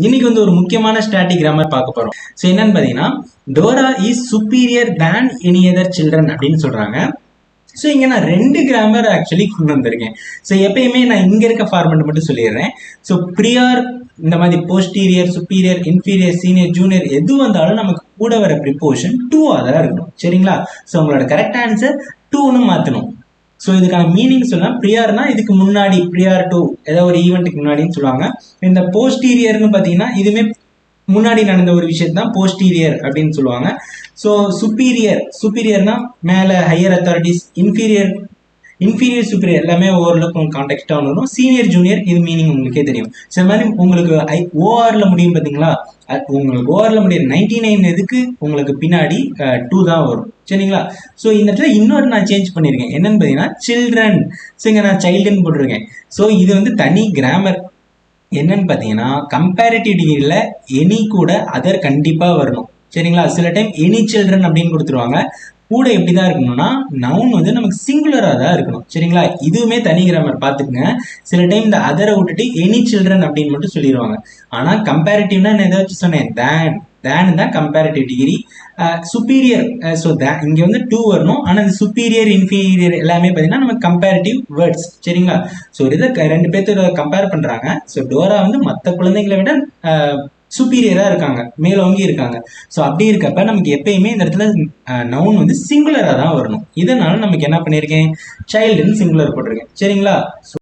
இன்னைக்கு வந்து ஒரு முக்கியமான ஸ்டாட்டிக் கிராமர் பார்க்க போறோம். ஸோ என்னன்னு பார்த்தீங்கன்னா, Dora is superior than any other children அப்படின்னு சொல்றாங்க. ஸோ இங்க நான் 2 கிராமர் ஆக்சுவலி கொண்டு வந்திருக்கேன். ஸோ எப்பயுமே நான் இங்க இருக்க ஃபார்மெட் மட்டும் சொல்லிடுறேன். ஸோ ப்ரியார், இந்த மாதிரி posterior, superior, inferior, senior, junior எது வந்தாலும் நமக்கு கூட வர ப்ரிப்போஷன் 2 தான் இருக்கணும். சரிங்களா? ஸோ உங்களோட கரெக்ட் ஆன்சர் 2ன்னு மாற்றணும். ஸோ இதுக்கான மீனிங் சொல்லலாம். ப்ரியார்னா இதுக்கு முன்னாடி, ப்ரியார் டு ஏதாவது ஒரு ஈவெண்ட்டுக்கு முன்னாடின்னு சொல்லுவாங்க. இந்த போஸ்டீரியர்னு பார்த்தீங்கன்னா இதுவுமே முன்னாடி நடந்த ஒரு விஷயத்தை தான் போஸ்டீரியர் அப்படின்னு சொல்லுவாங்க. ஸோ சுப்பீரியர்னா மேலே ஹையர் அத்தாரிட்டிஸ், இன்ஃபீரியர் சுப்பீரியர் எல்லாமே ஓரளவுக்கு கான்டெக்ஸ்டாக வரும். சீனியர் ஜூனியர் இது மீனிங் உங்களுக்கே தெரியும். ஸோ இந்த மாதிரி உங்களுக்கு ஓஆர்ல முடியும் பார்த்தீங்களா, உங்களுக்கு ஓஆர்ல முடியும் 99 எதுக்கு உங்களுக்கு பின்னாடி 2 தான் வரும். சரிங்களா? ஸோ இந்த இடத்துல இன்னொரு நான் சேஞ்ச் பண்ணியிருக்கேன். என்னன்னு பார்த்தீங்கன்னா சில்ட்ரன். ஸோ இங்கே நான் சைல்டுன்னு போட்டிருக்கேன். ஸோ இது வந்து தனி கிராமர். என்னன்னு பார்த்தீங்கன்னா கம்பேரிட்டிவ் டிகிரியில் எனி கூட அதர் கண்டிப்பாக வரணும். சரிங்களா? சில டைம் எனி சில்ட்ரன் அப்படின்னு கொடுத்துருவாங்க. கூட எப்படி தான் இருக்கணும்னா நவுன் வந்து நமக்கு சிங்குலராக தான் இருக்கணும். சரிங்களா? இதுவுமே தனி கிராமர் பார்த்துக்குங்க. சில டைம் இந்த அதரை விட்டுட்டு எனி சில்ட்ரன் அப்படின்னு மட்டும் சொல்லிடுவாங்க. ஆனால் கம்பேரிட்டிவ்னா நான் ஏதாச்சும் சொன்னேன், தேன் தான் கம்பேரிட்டிவ் டிகிரி. சுப்பீரியர், ஸோ இங்கே வந்து 2 வரணும். ஆனால் இந்த சுப்பீரியர், இன்ஃபீரியர் எல்லாமே பார்த்தீங்கன்னா நம்ம கம்பேரிட்டிவ் வேர்ட்ஸ். சரிங்களா? ஸோ இதை 2 பேர்த்தோட கம்பேர் பண்ணுறாங்க. ஸோ டோரா வந்து மற்ற குழந்தைங்களை விட சுப்பீரியரா இருக்காங்க, மேலோங்கி இருக்காங்க. ஸோ அப்படி இருக்கப்ப நமக்கு எப்பயுமே இந்த இடத்துல நவுன் வந்து சிங்குலரா தான் வரணும். இதனால நமக்கு என்ன பண்ணியிருக்கேன், சைல்டுன்னு சிங்குலர் போட்டிருக்கேன். சரிங்களா?